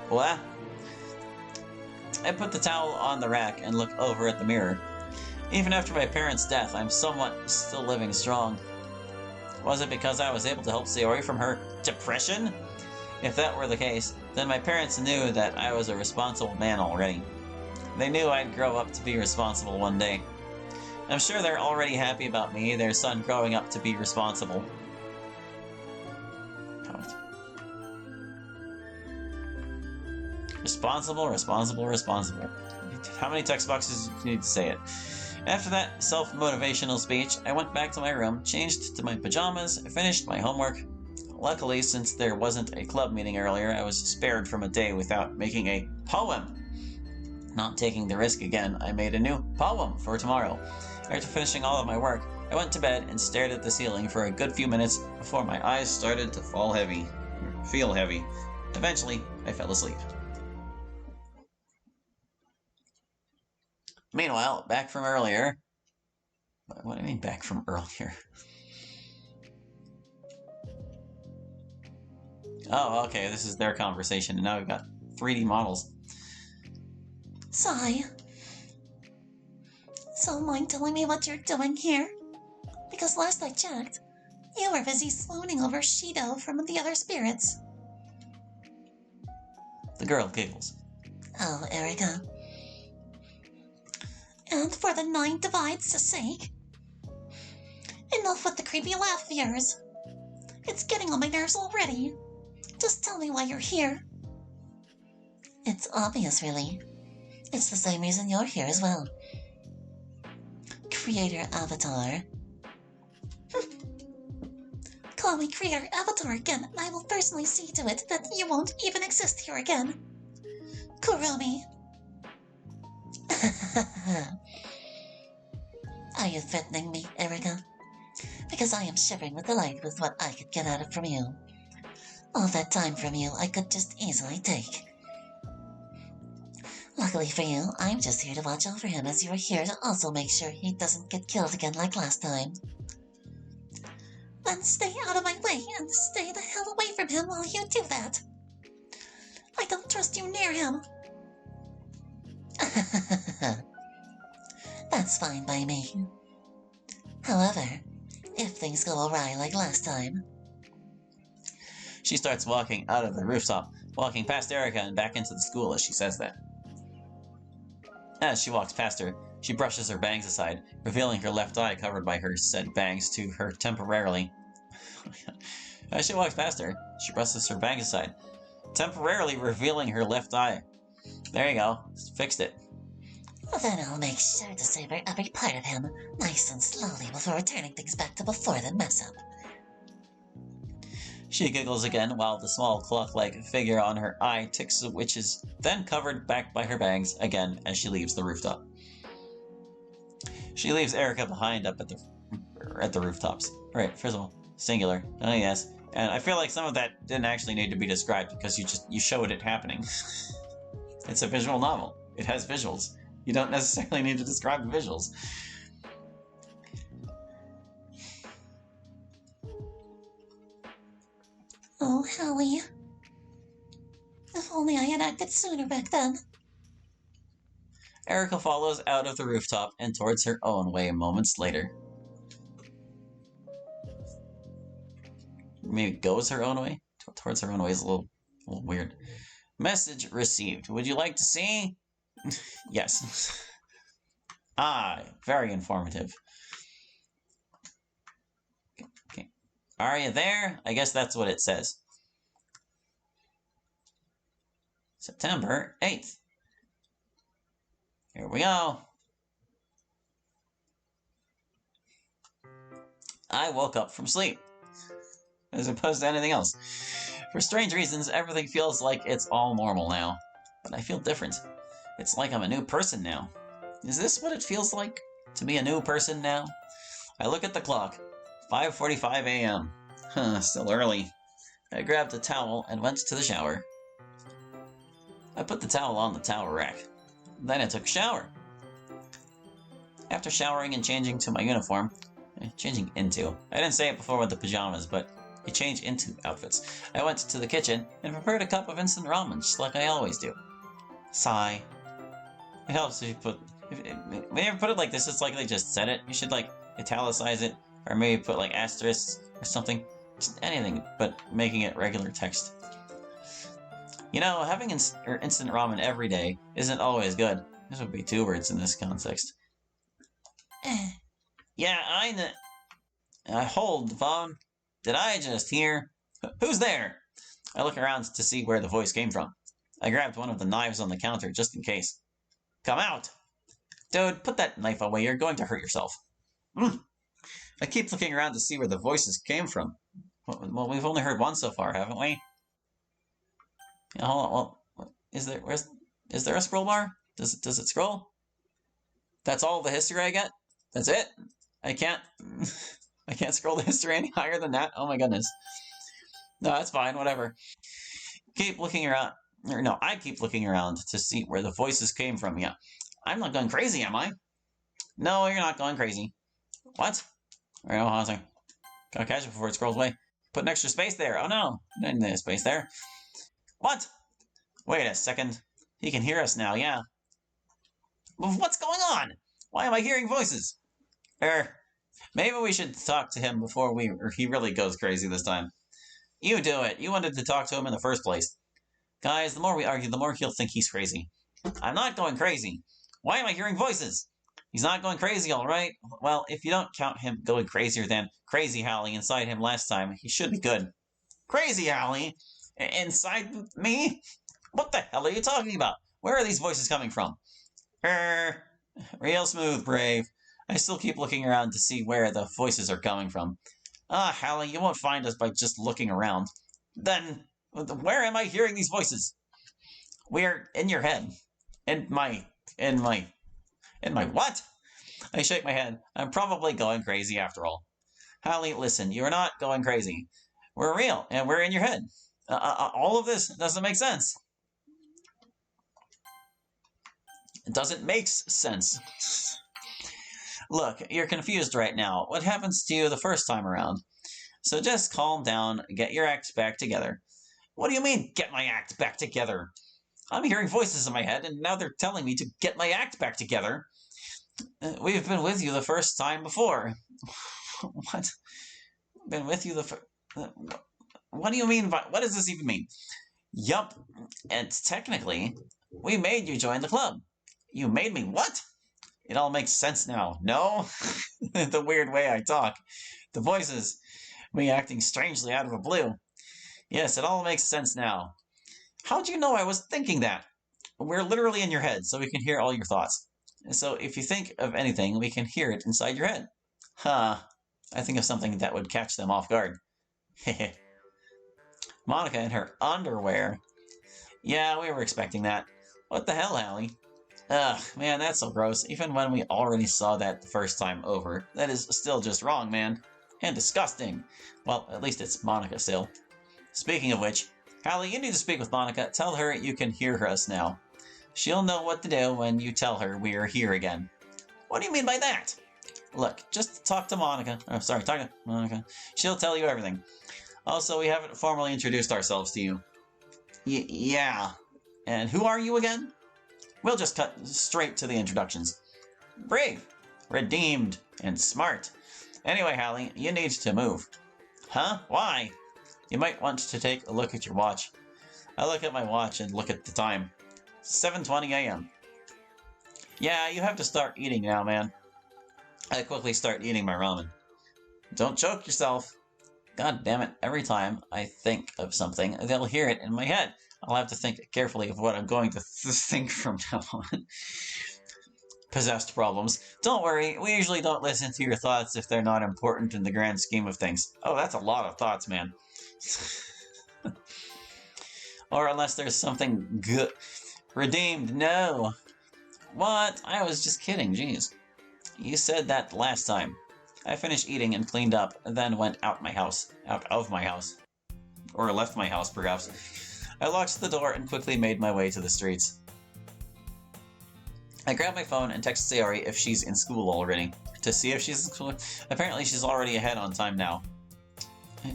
What? I put the towel on the rack and look over at the mirror. Even after my parents' death, I'm somewhat still living strong. Was it because I was able to help Sayori from her depression? If that were the case, then my parents knew that I was a responsible man already. They knew I'd grow up to be responsible one day. I'm sure they're already happy about me, their son growing up to be responsible. Responsible, responsible, responsible. How many text boxes do you need to say it? After that self-motivational speech, I went back to my room, changed to my pajamas, finished my homework. Luckily, since there wasn't a club meeting earlier, I was spared from a day without making a poem. Not taking the risk again, I made a new poem for tomorrow. After finishing all of my work, I went to bed and stared at the ceiling for a good few minutes before my eyes started to feel heavy. Eventually, I fell asleep. Meanwhile, back from earlier... What do I mean back from earlier? Oh, okay, this is their conversation, and now we've got 3D models. Sigh. So mind telling me what you're doing here? Because last I checked, you were busy swooning over Shido from the other spirits. The girl giggles. Oh, Erica. And for the 9 divides' sake, enough with the creepy laugh of yours. It's getting on my nerves already. Just tell me why you're here. It's obvious, really. It's the same reason you're here as well. Creator Avatar. Call me Creator Avatar again, and I will personally see to it that you won't even exist here again. Kuromi. Are you threatening me, Erica? Because I am shivering with delight with what I could get out of from you. All that time from you I could just easily take. Luckily for you, I'm just here to watch over him as you're here to also make sure he doesn't get killed again like last time. Then stay out of my way and stay the hell away from him while you do that. I don't trust you near him. That's fine by me. However, if things go awry like last time... She starts walking out of the rooftop, walking past Erica and back into the school as she says that. As she walks past her, she brushes her bangs aside, revealing her left eye covered by her said bangs to her temporarily. As she walks past her, she brushes her bangs aside, temporarily revealing her left eye. There you go. Fixed it. Then I'll make sure to savor every part of him, nice and slowly before returning things back to before the mess-up. She giggles again while the small clock-like figure on her eye ticks, which is then covered back by her bangs again as she leaves the rooftop. She leaves Erica behind up at the rooftops. Alright, first of all, singular. Oh yes. And I feel like some of that didn't actually need to be described because you showed it happening. It's a visual novel. It has visuals. You don't necessarily need to describe the visuals. Oh, Hallie. If only I had acted sooner back then. Erica follows out of the rooftop and towards her own way moments later. Maybe goes her own way? Towards her own way is a little weird. Message received. Would you like to see? Yes. Ah, very informative. Okay. Are you there? I guess that's what it says. September 8th. Here we go. I woke up from sleep, as opposed to anything else. For strange reasons, everything feels like it's all normal now. But I feel different. It's like I'm a new person now. Is this what it feels like to be a new person now? I look at the clock. 5:45 a.m. Still early. I grabbed a towel and went to the shower. I put the towel on the towel rack. Then I took a shower. After showering and changing to my uniform, changing into. I didn't say it before with the pajamas, but You change into outfits. I went to the kitchen and prepared a cup of instant ramen, just like I always do. Sigh. It helps if you put... When you put it like this, it's like they just said it. You should, like, italicize it, or maybe put, like, asterisks or something. Just anything, but making it regular text. You know, having instant ramen every day isn't always good. This would be 2 words in this context. Yeah, I know. Hold the phone. Did I just hear? Who's there? I look around to see where the voice came from. I grabbed one of the knives on the counter just in case. Come out! Dude, put that knife away. You're going to hurt yourself. I keep looking around to see where the voices came from. Well, we've only heard one so far, haven't we? Yeah, hold on. Well, is there a scroll bar? Does it scroll? That's all the history I get? That's it? I can't scroll the history any higher than that? Oh my goodness. No, that's fine, whatever. Keep looking around. Or no, I keep looking around to see where the voices came from. Yeah. I'm not going crazy, am I? No, you're not going crazy. What? Alright, hold on a second. Gotta catch it before it scrolls away. Put an extra space there. Oh no. Didn't need a space there. What? Wait a second. He can hear us now, yeah. What's going on? Why am I hearing voices? Maybe we should talk to him before he really goes crazy this time. You do it. You wanted to talk to him in the first place. Guys, the more we argue, the more he'll think he's crazy. I'm not going crazy. Why am I hearing voices? He's not going crazy, all right? Well, if you don't count him going crazier than Crazy Hallie inside him last time, he should be good. Crazy Hallie? Inside me? What the hell are you talking about? Where are these voices coming from? Real smooth, Brave. I still keep looking around to see where the voices are coming from. Ah, Hallie, you won't find us by just looking around. Then, where am I hearing these voices? We're in your head. In my what? I shake my head. I'm probably going crazy after all. Hallie, listen, you're not going crazy. We're real, and we're in your head. All of this doesn't make sense. It doesn't make sense. Look, you're confused right now. What happens to you the first time around? So just calm down, get your act back together. What do you mean, get my act back together? I'm hearing voices in my head, and now they're telling me to get my act back together. We've been with you the first time before. What? Been with you the first... What do you mean by... What does this even mean? Yup, and technically, we made you join the club. You made me what? It all makes sense now. No? The weird way I talk. The voices. Me acting strangely out of the blue. Yes, it all makes sense now. How'd you know I was thinking that? We're literally in your head, so we can hear all your thoughts. So if you think of anything, we can hear it inside your head. Huh. I think of something that would catch them off guard. Hehe. Monica in her underwear. Yeah, we were expecting that. What the hell, Hallie? Ugh, man, that's so gross. Even when we already saw that the first time over. That is still just wrong, man. And disgusting. Well, at least it's Monica still. Speaking of which, Hallie, you need to speak with Monica. Tell her you can hear us now. She'll know what to do when you tell her we are here again. What do you mean by that? Look, just talk to Monica. Oh, sorry, talk to Monica. She'll tell you everything. Also, we haven't formally introduced ourselves to you. Yeah. And who are you again? We'll just cut straight to the introductions. Brave, redeemed, and smart. Anyway, Hallie, you need to move. Huh? Why? You might want to take a look at your watch. I look at my watch and look at the time. 7:20 a.m. Yeah, you have to start eating now, man. I quickly start eating my ramen. Don't choke yourself. God damn it, every time I think of something, they'll hear it in my head. I'll have to think carefully of what I'm going to think from now on. Possessed problems. Don't worry, we usually don't listen to your thoughts if they're not important in the grand scheme of things. Oh, that's a lot of thoughts, man. Or unless there's something good. Redeemed, no. What? I was just kidding, jeez. You said that last time. I finished eating and cleaned up, then went out of my house. Or left my house, perhaps. I locked the door and quickly made my way to the streets. I grabbed my phone and texted Sayori if she's in school already. To see if she's in school. Apparently she's already ahead on time now.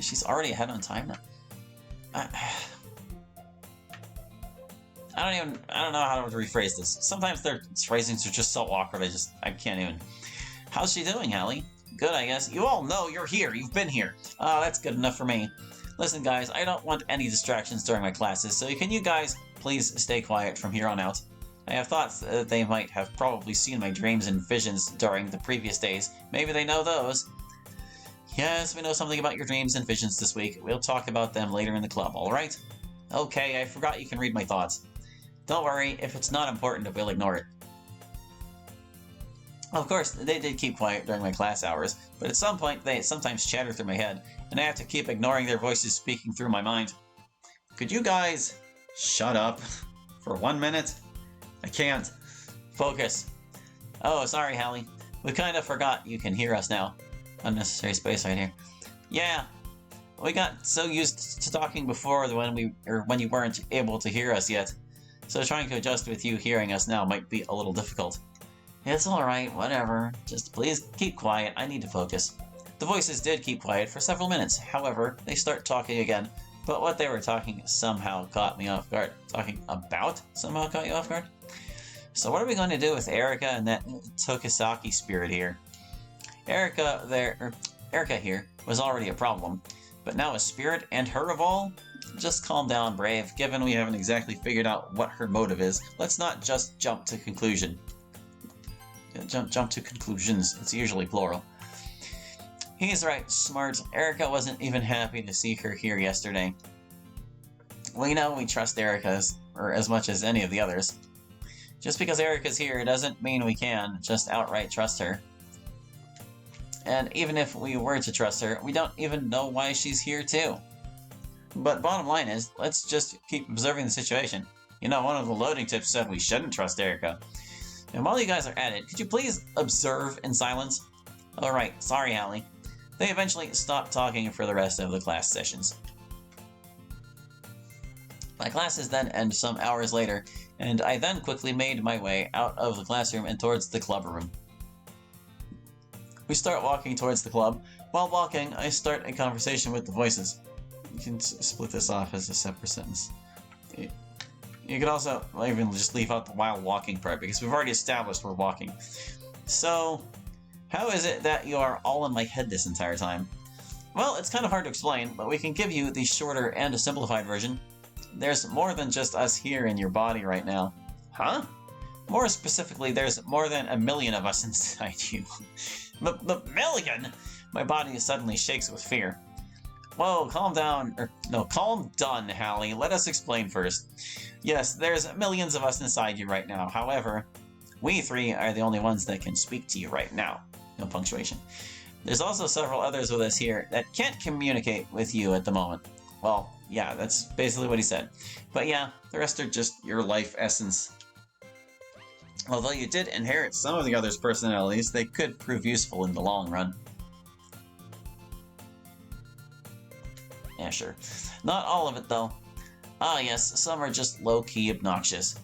She's already ahead on time now. I don't know how to rephrase this. Sometimes their phrasings are just so awkward, I can't even. How's she doing, Hallie? Good, I guess. You all know you're here. You've been here. That's good enough for me. Listen, guys, I don't want any distractions during my classes, so can you guys please stay quiet from here on out? I have thoughts that they might have probably seen my dreams and visions during the previous days. Maybe they know those. Yes, we know something about your dreams and visions this week. We'll talk about them later in the club, alright? Okay, I forgot you can read my thoughts. Don't worry, if it's not important, we'll ignore it. Of course, they did keep quiet during my class hours, but at some point they sometimes chatter through my head, and I have to keep ignoring their voices speaking through my mind. Could you guys shut up for 1 minute? I can't. Focus. Oh, sorry, Hallie. We kind of forgot you can hear us now. Unnecessary space right here. Yeah, we got so used to talking before when you weren't able to hear us yet. So trying to adjust with you hearing us now might be a little difficult. It's alright, whatever. Just please keep quiet, I need to focus. The voices did keep quiet for several minutes, however, they start talking again, but what they were talking somehow caught me off guard. Talking about somehow caught you off guard? So what are we going to do with Erica and that Tokisaki spirit here? Erica here was already a problem, but now a spirit and her of all? Just calm down, Brave. Given we haven't exactly figured out what her motive is, let's not just jump to conclusion. Jump to conclusions. It's usually plural. He's right, Smart. Erica wasn't even happy to see her here yesterday. We know we trust Erica as much as any of the others. Just because Erica's here doesn't mean we can just outright trust her. And even if we were to trust her, we don't even know why she's here too. But bottom line is, let's just keep observing the situation. You know, one of the loading tips said we shouldn't trust Erica. And while you guys are at it, could you please observe in silence? Alright, sorry, Hallie. They eventually stopped talking for the rest of the class sessions. My classes then end some hours later, and I then quickly made my way out of the classroom and towards the club room. We start walking towards the club. While walking, I start a conversation with the voices. You can split this off as a separate sentence. You could also even just leave out the while walking part, because we've already established we're walking. So, how is it that you are all in my head this entire time? Well, it's kind of hard to explain, but we can give you the shorter and a simplified version. There's more than just us here in your body right now. Huh? More specifically, there's more than 1 million of us inside you. Million? My body suddenly shakes with fear. Whoa, calm down. Calm down, Hallie. Let us explain first. Yes, there's millions of us inside you right now. However, we three are the only ones that can speak to you right now. No punctuation. There's also several others with us here that can't communicate with you at the moment. Well, yeah, that's basically what he said. But yeah, the rest are just your life essence. Although you did inherit some of the others' personalities, they could prove useful in the long run. Yeah, sure. Not all of it, though. Ah, yes, some are just low-key obnoxious.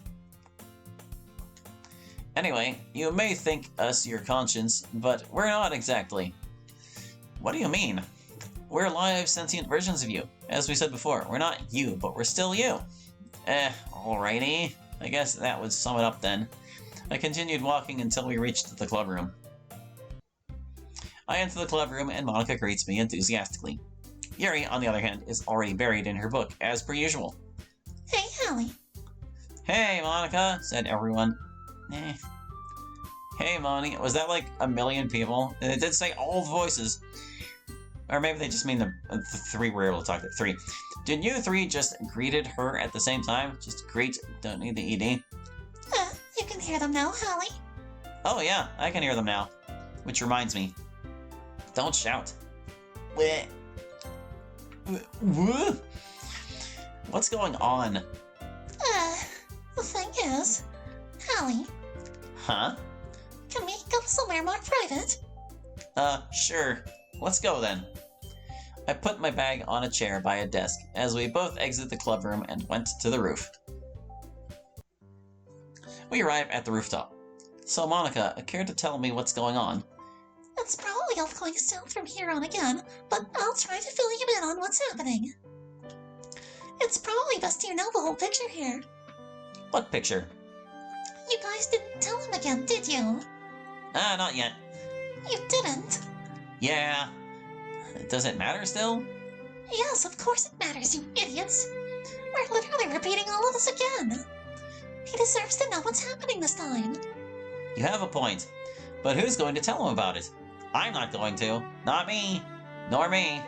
Anyway, you may think us your conscience, but we're not exactly. What do you mean? We're live, sentient versions of you. As we said before, we're not you, but we're still you. Alrighty. I guess that would sum it up then. I continued walking until we reached the club room. I enter the club room and Monica greets me enthusiastically. Yuri, on the other hand, is already buried in her book, as per usual. Hey, Hallie. Hey, Monica, said everyone. Hey, Moni, was that like 1 million people? And it did say all the voices. Or maybe they just mean the three were able to talk to. 3. Did you 3 just greeted her at the same time? Just greet, don't need the ED. You can hear them now, Hallie. Oh yeah, I can hear them now. Which reminds me. Don't shout. What's going on? The thing is, Hallie. Huh? Can we go somewhere more private? Sure. Let's go then. I put my bag on a chair by a desk as we both exit the club room and went to the roof. We arrive at the rooftop. So, Monica, care to tell me what's going on? It's probably off going south from here on again, but I'll try to fill you in on what's happening. It's probably best you know the whole picture here. What picture? You guys didn't tell him again, did you? Not yet. You didn't? Yeah. Does it matter still? Yes, of course it matters, you idiots. We're literally repeating all of this again. He deserves to know what's happening this time. You have a point. But who's going to tell him about it? I'm not going to. Not me. Nor me.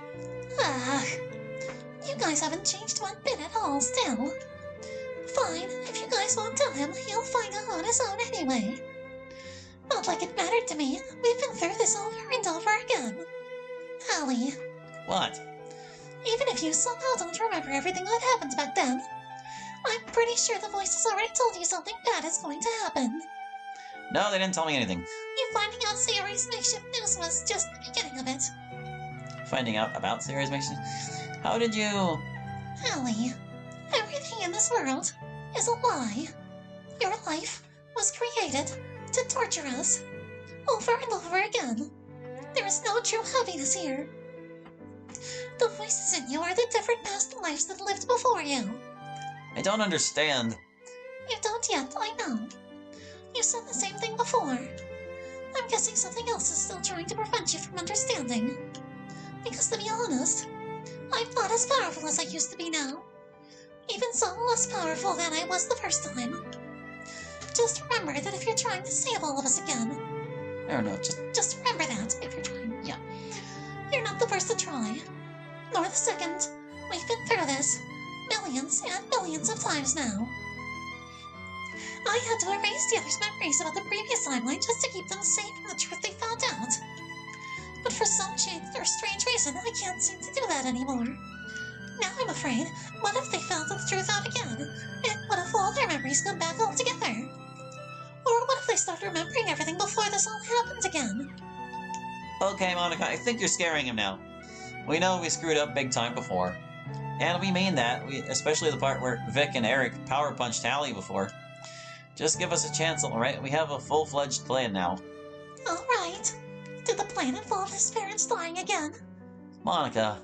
Ah, you guys haven't changed one bit at all still. Fine, if you guys won't tell him, he'll find out on his own anyway. Not like it mattered to me. We've been through this over and over again. Hallie. What? Even if you somehow don't remember everything that happened back then, I'm pretty sure the voices already told you something bad is going to happen. No, they didn't tell me anything. You finding out Sayori's makeshift news was just the beginning of it. Finding out about Sayori's makeshift? How did you... Hallie, everything in this world is a lie. Your life was created to torture us over and over again. There is no true happiness here. The voices in you are the different past lives that lived before you. I don't understand. You don't yet, I know. You said the same thing before. I'm guessing something else is still trying to prevent you from understanding. Because to be honest, I'm not as powerful as I used to be now. Even so, less powerful than I was the first time. Just remember that if you're trying to save all of us again... I don't know, Just remember that, if you're trying, yeah. You're not the first to try. Nor the second. We've been through this millions and millions of times now. I had to erase the others' memories about the previous timeline just to keep them safe from the truth they found out. But for some strange reason, I can't seem to do that anymore. Now I'm afraid, what if they found the truth out again? And what if all their memories come back altogether? Or what if they start remembering everything before this all happens again? Okay, Monica, I think you're scaring him now. We know we screwed up big time before. And we mean that, especially the part where Vic and Eric power punched Hallie before. Just give us a chance, alright? We have a full-fledged plan now. Alright. Did the plan involve his parents dying again? Monica,